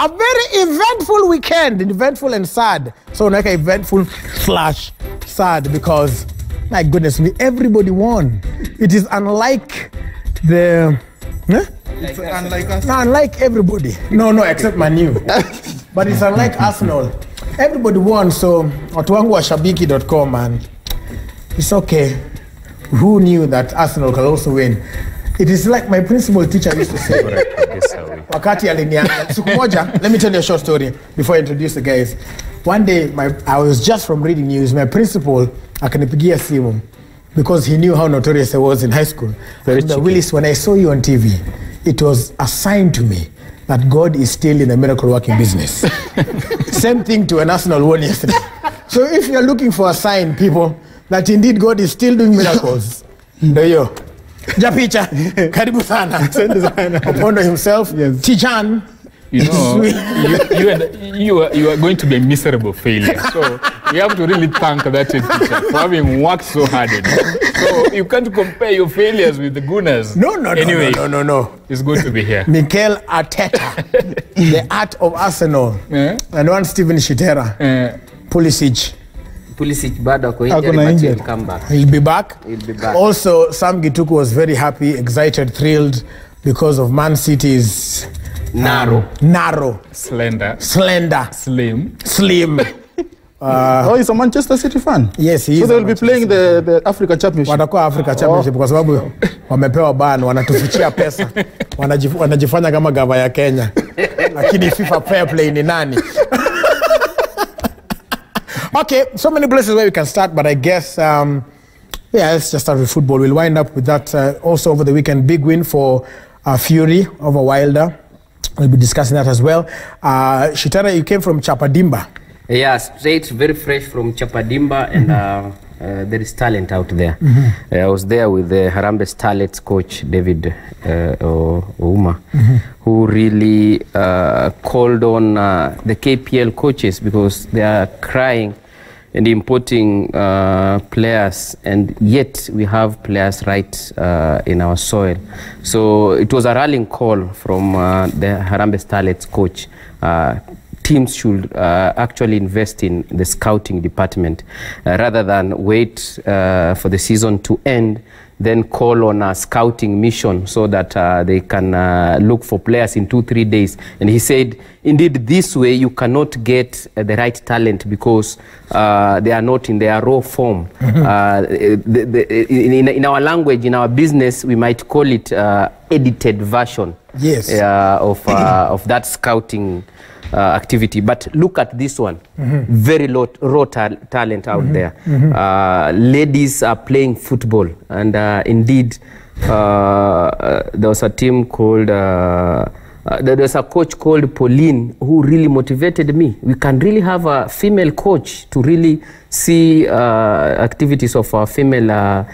A very eventful weekend, eventful and sad. So like eventful / sad because, my goodness me, everybody won. It is unlike the... It's unlike us. No, unlike everybody. No, except Manu. But it's unlike Arsenal. Everybody won, so watu wangu wa shabiki.com, and it's okay. Who knew that Arsenal could also win? It is like my principal teacher used to say. Wakati aliniambia siku moja, let me tell you a short story before I introduce the guys. One day, I was just from reading news. My principal akanipigia simu because he knew how notorious I was in high school. Willis, when I saw you on TV, it was a sign to me that God is still in the miracle working business. Same thing to an Arsenal won yesterday. So if you're looking for a sign, people, that indeed God is still doing miracles, ndio Japicha, karibu sana. Opondo himself, yes. Tijan. You know, you are going to be a miserable failure. So we have to really thank that teacher for having worked so hard. So you can't compare your failures with the Gunners. No. Anyway, no. It's good to be here. Mikel Arteta, the art of Arsenal, and one Steven Shitera, Pulisic bado ako injured, but come back. He'll be back. Also, Sam Gituku was very happy, excited, thrilled because of Man City's narrow, slender, slim. He's a Manchester City fan. Yes, he is. So they will be playing the Africa Championship. Watakuwa Africa Championship kwa sababu wamepewa ban, wanatufichia pesa. Wanajifanya kama gava ya Kenya. Lakini FIFA fair play ni nani? Okay, so many places where we can start, but I guess, let's just start with football. We'll wind up with that. Also over the weekend, big win for Fury over Wilder. We'll be discussing that as well. Shitara, you came from Chapadimba. Yeah, straight, very fresh from Chapadimba, and there is talent out there. I was there with the Harambee Starlets coach, David Ouma, who really called on the KPL coaches because they are crying and importing players, and yet we have players right in our soil. So it was a rallying call from the Harambee Starlets coach. Teams should actually invest in the scouting department rather than wait for the season to end, then call on a scouting mission so that they can look for players in 2-3 days. And he said, indeed, this way you cannot get the right talent because they are not in their raw form. In our language, in our business, we might call it edited version of that scouting activity. But look at this one, very raw talent out there. Ladies are playing football, and indeed there was a team called there was a coach called Pauline who really motivated me. We can really have a female coach to really see activities of our female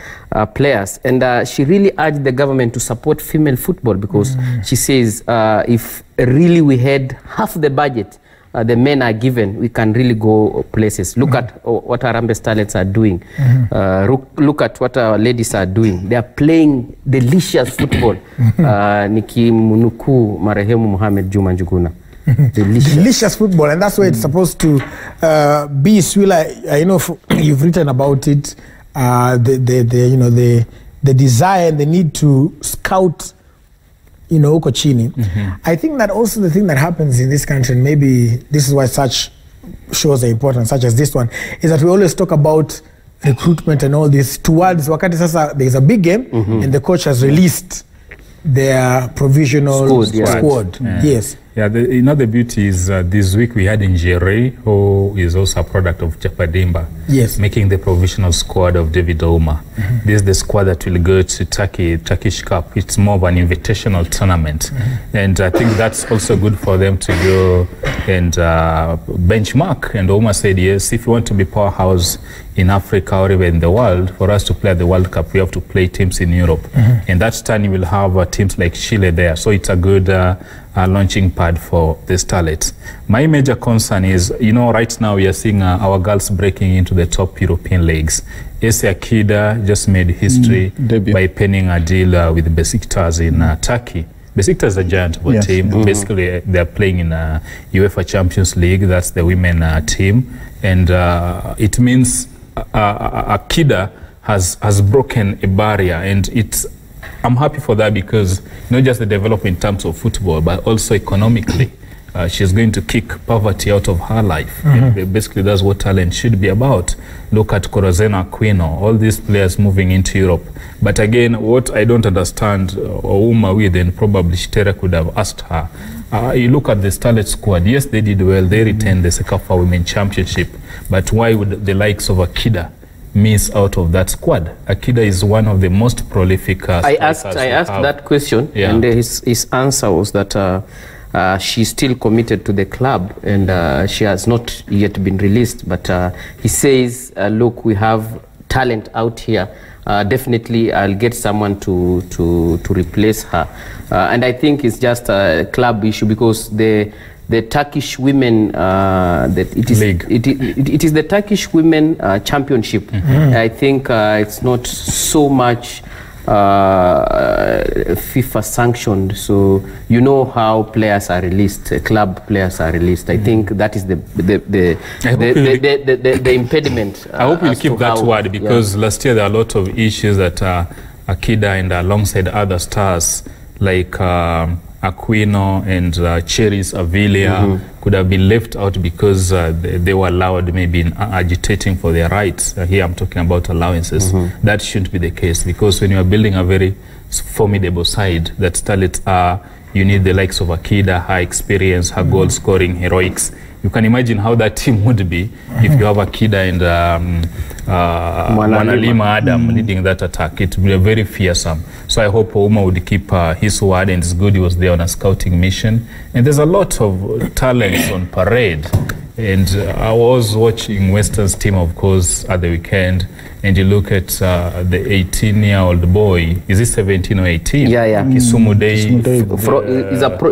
players, and she really urged the government to support female football because she says if really we had half the budget the men are given, we can really go places. Look at what Harambee Starlets are doing. Look at what our ladies are doing. They are playing delicious football. Nikimunuku marehemu Mohamed Juma Njuguna. Delicious football, and that's where it's supposed to be. Swila, I know you've written about it. The desire and the need to scout, uko chini. I think that also the thing that happens in this country, and maybe this is why such shows are important, such as this one, is that we always talk about recruitment and all this towards wakati sasa there's a big game and the coach has released their provisional squad. Yes. Yeah, the beauty is this week we had Njere, who is also a product of Chapadimba, making the provisional squad of David Ouma. This is the squad that will go to Turkish Cup. It's more of an invitational tournament. And I think that's also good for them to go and benchmark. And Ouma said, yes, if you want to be powerhouse in Africa or even in the world, for us to play at the World Cup, we have to play teams in Europe. And that's time you will have teams like Chile there. So it's a good launching pad for the Starlets. My major concern is, right now we are seeing our girls breaking into the top European leagues. Ese Akida just made history by penning a deal with Besiktas in Turkey. Besiktas is a giant of a team. Basically, they're playing in a UEFA Champions League. That's the women team. And it means Akida has broken a barrier. And I'm happy for that because not just the development in terms of football, but also economically. She's going to kick poverty out of her life. Basically, that's what talent should be about. Look at Corazena Aquino, all these players moving into Europe. But again, what I don't understand, Ouma with, and probably Shitere could have asked her, you look at the Starlet squad. Yes, they did well. They retained the Sekafa Women Championship. But why would the likes of Akida miss out of that squad? Akida is one of the most prolific I asked that question, and his answer was that she's still committed to the club, and she has not yet been released. But he says, look, we have talent out here. Definitely, I'll get someone to replace her. And I think it's just a club issue because the Turkish women, it is the Turkish women championship. I think it's not so much FIFA sanctioned, so you know how players are released, club players are released. I think that is the impediment. I hope you'll keep that word because last year there are a lot of issues that Akida and alongside other stars like Aquino and Cheris Avilia could have been left out because they were allowed maybe in agitating for their rights. Here I'm talking about allowances. That shouldn't be the case because when you are building a very formidable side that Starlets are, you need the likes of Akida, her experience, her goal scoring, heroics. You can imagine how that team would be if you have Akida and Mwanalima Adam leading that attack. It would be very fearsome. So I hope Ouma would keep his word, and it's good he was there on a scouting mission. And there's a lot of talents on parade. And I was watching Western's team, of course, at the weekend. And you look at the 18-year-old boy. Is he 17 or 18? Yeah. Kisumu Day.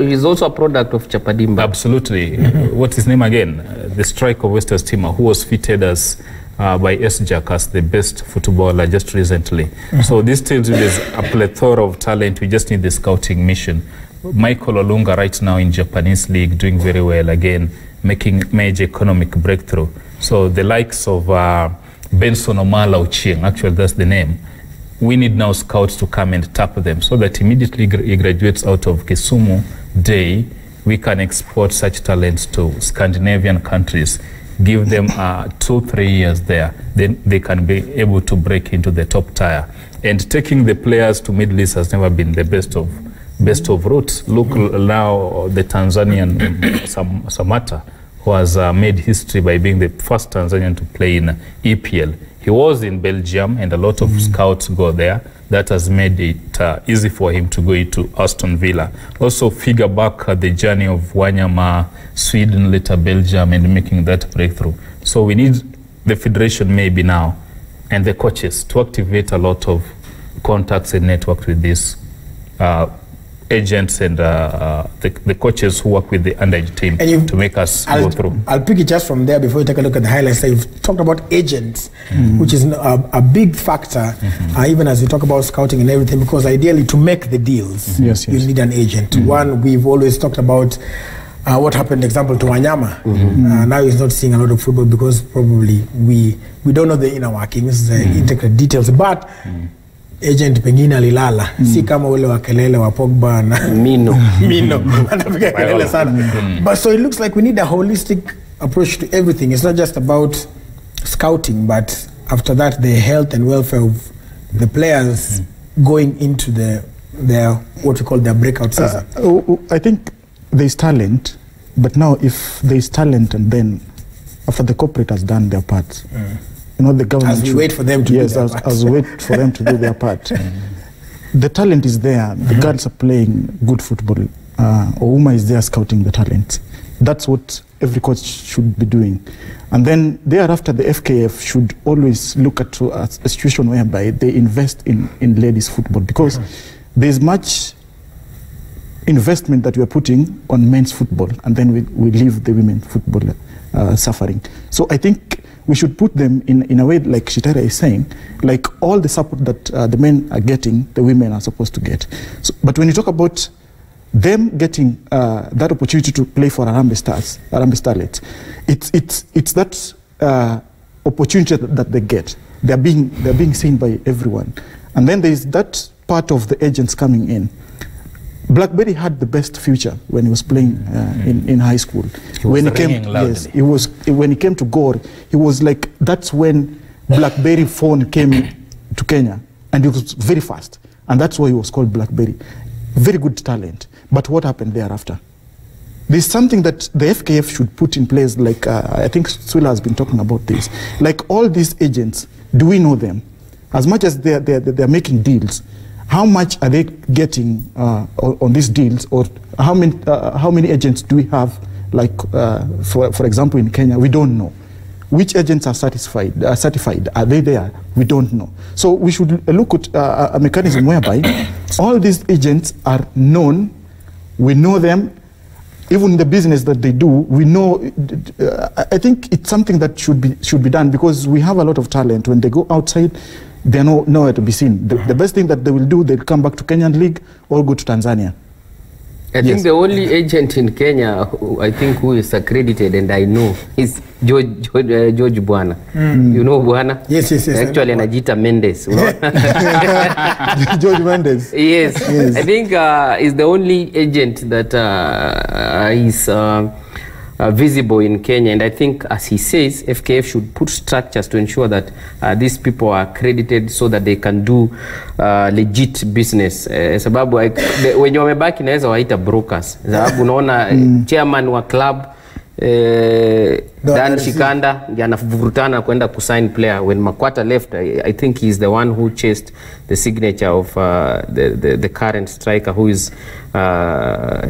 He's also a product of Chapadimba. Absolutely. What's his name again? The striker of Western's team, who was fitted as by SJAC as the best footballer just recently. So this tells you there's a plethora of talent. We just need the scouting mission. Michael Olunga right now in Japanese league doing very well again, making major economic breakthrough. So the likes of Benson Omala Ochieng, actually that's the name, we need now scouts to come and tap them so that immediately he graduates out of Kisumu Day, we can export such talents to Scandinavian countries, give them 2-3 years there, then they can be able to break into the top tier. And taking the players to Middle East has never been the best of routes. Look now, the Tanzanian Samata, who has made history by being the first Tanzanian to play in EPL. He was in Belgium, and a lot of scouts go there. That has made it easy for him to go into Aston Villa. Also figure back the journey of Wanyama, Sweden, later Belgium, and making that breakthrough. So we need the federation maybe now and the coaches to activate a lot of contacts and network with these agents and the coaches who work with the underage team to make us go through. I'll pick it just from there before you take a look at the highlights. So you've talked about agents, which is a big factor, even as we talk about scouting and everything, because ideally to make the deals, you need an agent. One, we've always talked about what happened, example, to Wanyama. Now he's not seeing a lot of football because probably we don't know the inner workings, the intricate details, but agent pengine alilala si kama ule wa kelele wa Pogba na Mino anapiga kelele sana. But so it looks like we need a holistic approach to everything. It's not just about scouting, but after that the health and welfare of the players going into their what we call their breakout season. I think there's talent, but now if there's talent and then after the corporate has done their part, you know, the government as we wait for them to do their part. As wait for them to do their part. The talent is there. The girls are playing good football. Ouma is there scouting the talent. That's what every coach should be doing. And then thereafter, the FKF should always look at a situation whereby they invest in ladies football, because there's much investment that we are putting on men's football, and then we leave the women football suffering. So I think we should put them in a way like Shitara is saying, like all the support that the men are getting, the women are supposed to get. So, but when you talk about them getting that opportunity to play for Harambee Starlets, it's that opportunity that they get. They're being seen by everyone. And then there's that part of the agents coming in. Blackberry had the best future when he was playing in high school. When he came to Gor, he was like, that's when Blackberry phone came to Kenya, and it was very fast. And that's why he was called Blackberry. Very good talent. But what happened thereafter? There's something that the FKF should put in place, like I think Swila has been talking about this. Like all these agents, do we know them? As much as they're making deals, how much are they getting on these deals, or how many agents do we have? Like for example, in Kenya, we don't know. Which agents are certified? Are they there? We don't know. So we should look at a mechanism whereby all these agents are known. We know them. Even the business that they do, we know. I think it's something that should be done, because we have a lot of talent. When they go outside, they're nowhere to be seen. The best thing that they will do, they'll come back to Kenyan League or go to Tanzania. I think the only agent in Kenya who is accredited, and I know, is George Bwana. You know Bwana? Yes. Actually, Najita Mendes. George Mendes. Yes. I think is the only agent that is visible in Kenya, and I think, as he says, FKF should put structures to ensure that these people are accredited so that they can do legit business. Sababu wenye wamebaki naweza waita brokers, sababu unaona chairman wa club Dan Shikanda yanavurutana kwenda kusign player. When Makwata left, I think he's the one who chased the signature of the current striker, who is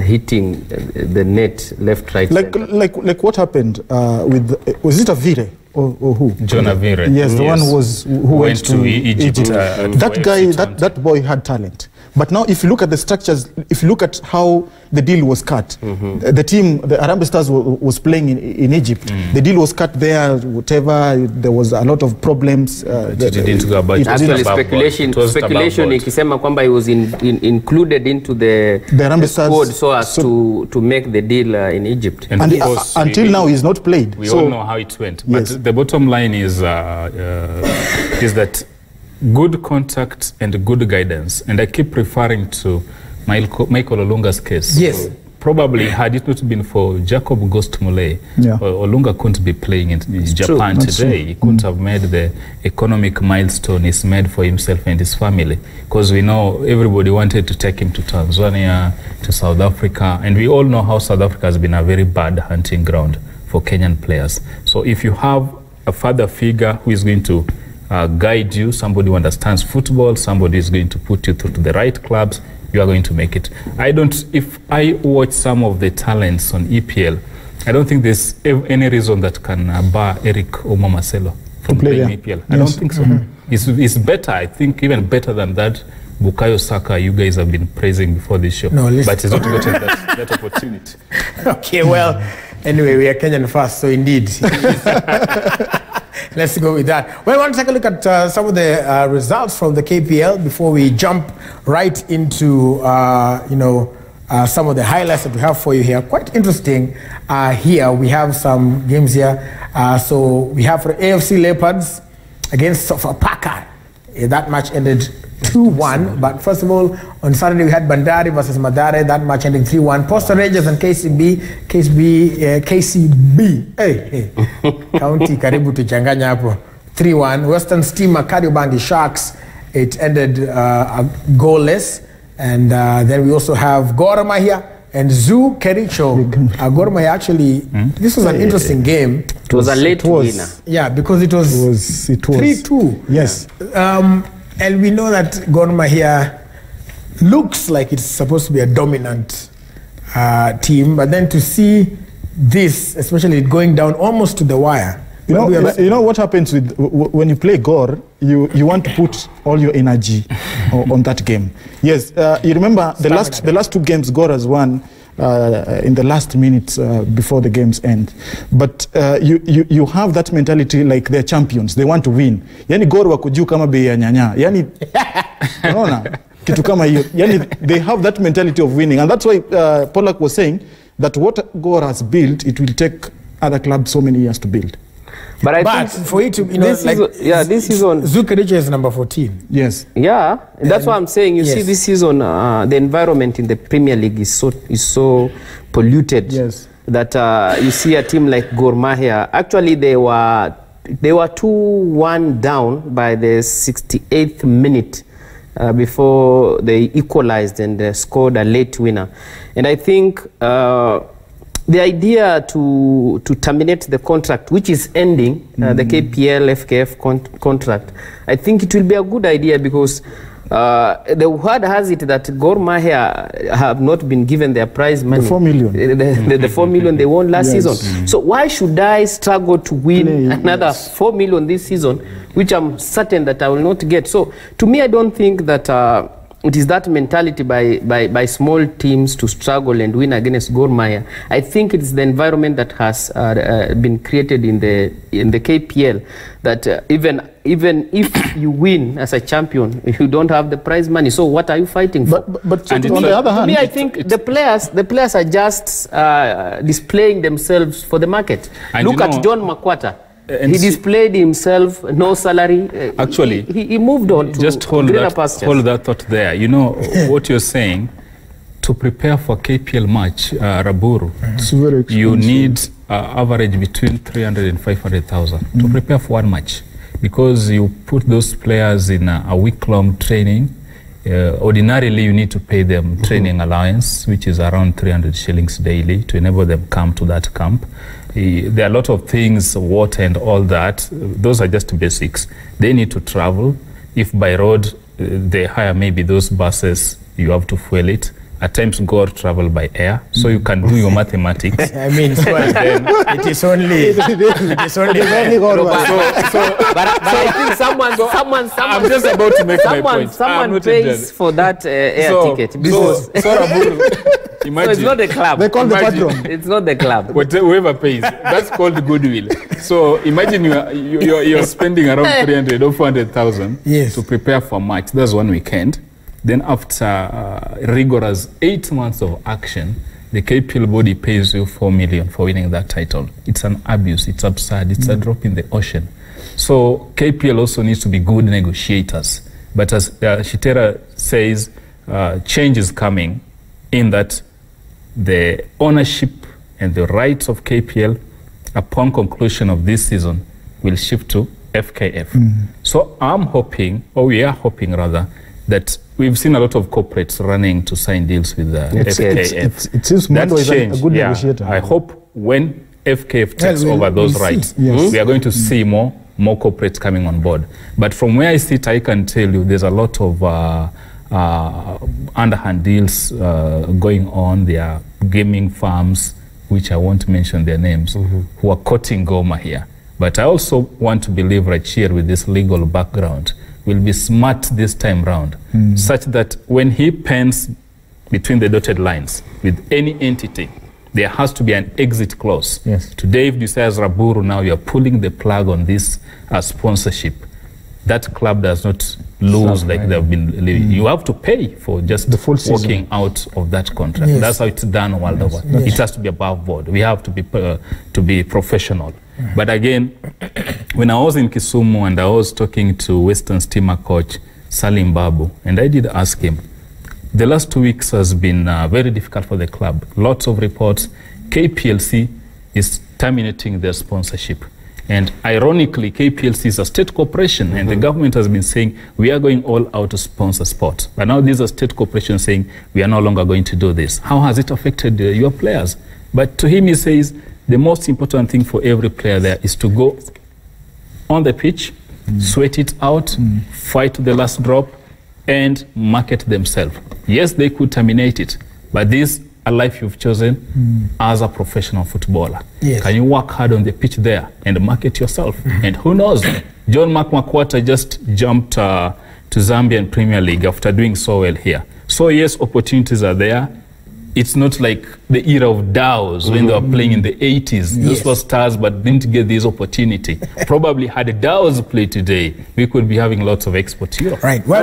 hitting the net left, right, like what happened with was it Avire or who? John Avire. Yes, the one who went to Egypt. That guy, that boy had talent. But now, if you look at the structures, if you look at how the deal was cut, the team, the Harambee Stars was playing in Egypt. The deal was cut there, whatever. There was a lot of problems. Actually, speculation ikisema kwamba he was included into the Harambee Stars squad so as to make the deal in Egypt. And of course, until now, he's not played. We all know how it went. But the bottom line is that good contact and good guidance, and I keep referring to Michael Olunga's case. Yes. Probably had it not been for Jacob Ghost Mulee, Olunga couldn't be playing in Japan today. He couldn't have made the economic milestone he's made for himself and his family, because we know everybody wanted to take him to Tanzania, to South Africa, and we all know how South Africa has been a very bad hunting ground for Kenyan players. So if you have a father figure who is going to guide you, somebody who understands football, somebody is going to put you through to the right clubs, you are going to make it. If I watch some of the talents on EPL, I don't think there's any reason that can bar Eric Marcelo from playing EPL. I don't think so. It's better, I think, even better than that Bukayo Saka you guys have been praising before this show. No, but he's not getting that opportunity. Okay, well, anyway, we are Kenyan first, so indeed. Let's go with that. Well, I want to take a look at some of the results from the KPL before we jump right into, some of the highlights that we have for you here. Quite interesting here. We have some games here. So we have for AFC Leopards against Sofapaka. That match ended 2-1. But first of all, on Saturday we had Bandari versus Mathare. That match ending 3-1. Posta Rangers and KCB. Hey. County karibu tuchanganya hapo. 3-1. Western Stima Kariobangi Sharks. It ended goalless. And then we also have Gor Mahia and Zoo Kericho. Gor Mahia actually, this was an interesting game. It was a late winner. Yeah, because it was 3-2. Yes. And we know that Gor Mahia looks like it's supposed to be a dominant team, but then to see this, especially going down almost to the wire. You know what happens with when you play Gor, you want to put all your energy on that game. Yes, you remember the last two games Gor has won in the last minutes before the games end. But you have that mentality like they're champions. They want to win. Yani Gor wako juu kama bei ya nyanya. Yani unaona? kitu kama hiyo. Yani, they have that mentality of winning, and that's why Pollack was saying that what Gor has built, it will take other clubs so many years to build. But I But think for it to, this like, season, this season, Zuckerich is number 14. Yes. yeah, that's what I'm saying. You Yes. see, this season, the environment in the Premier League is so polluted. Yes. That you see a team like Gor Mahia. Actually, they were 2-1 down by the 68th minute before they equalized and scored a late winner. And I think the idea to terminate the contract, which is ending, the KPL FKF contract, I think it will be a good idea, because the word has it that Gor Mahia have not been given their prize money. The 4 million. The 4 million they won last Yes. season. So why should I struggle to win another 4 million this season, which I'm certain that I will not get? So to me, I don't think that it is that mentality by small teams to struggle and win against Gor Mahia. I think it's the environment that has been created in the KPL, that even if you win as a champion, you don't have the prize money. So what are you fighting for? But And on the other hand, To me, I think the players are just displaying themselves for the market. And Look you at know, John Makwata. and He displayed himself, no salary. Actually, he moved on to just hold greener that, pastures. hold that thought there. You know what you're saying, to prepare for KPL match, Raburu, it's very expensive. you need average between 300 and 500,000 to prepare for one match, because you put those players in a week-long training. Ordinarily, you need to pay them training allowance, which is around 300 shillings daily, to enable them come to that camp. There are a lot of things, water and all that. Those are just basics. They need to travel. If by road, they hire maybe those buses, you have to fuel it. At times, Gor travel by air, so you can do your mathematics. I mean, so it is only But I think someone I'm just about to make my point. someone pays for that air ticket. Because So Raburu, so imagine. it's not the club. They call the Imagine. patron. It's not the club. Whoever pays, that's called goodwill. So imagine you're spending around 300 or 400,000 Yes. to prepare for a match. That's one weekend. Then after rigorous 8 months of action, the KPL body pays you 4 million for winning that title. It's an abuse. It's absurd. It's a drop in the ocean. So KPL also needs to be good negotiators. But as Shitera says, change is coming, in that the ownership and the rights of KPL, upon conclusion of this season, will shift to FKF. So I'm hoping, or we are hoping rather, that we've seen a lot of corporates running to sign deals with FKF. It seems Mando is a good negotiator. I hope when FKF takes we'll over those see. rights, Yes. we are going to see more corporates coming on board. But from where I sit, I can tell you there's a lot of underhand deals going on. There are gaming firms, which I won't mention their names, who are courting Gor Mahia. But I also want to believe Rachir, with this legal background, will be smart this time round, such that when he pens between the dotted lines with any entity, there has to be an exit clause. Yes. Today, if you say as Raburu, now you're pulling the plug on this sponsorship, that club does not lose like they've been living. You have to pay for just The full season. walking out of that contract. Yes. That's how it's done world over. Yes. It has to be above board. We have to be professional. But again, when I was in Kisumu and I was talking to Western Steamer coach Salim Babu, and I did ask him, the last 2 weeks has been very difficult for the club. Lots of reports. KPLC is terminating their sponsorship. And ironically, KPLC is a state corporation, and the government has been saying, we are going all out to sponsor sport. But now these are state corporations saying, we are no longer going to do this. How has it affected your players? But to him, he says, the most important thing for every player there is to go on the pitch, sweat it out, fight to the last drop, and market themselves. Yes, they could terminate it, but this is a life you've chosen as a professional footballer. Yes. Can you work hard on the pitch there and market yourself? And who knows? John Makwata just jumped to Zambian Premier League after doing so well here. So yes, opportunities are there. It's not like the era of Dows when they were playing in the 80s. Those were stars but didn't get this opportunity. Probably had Dows play today, we could be having lots of export to Europe. right. Well,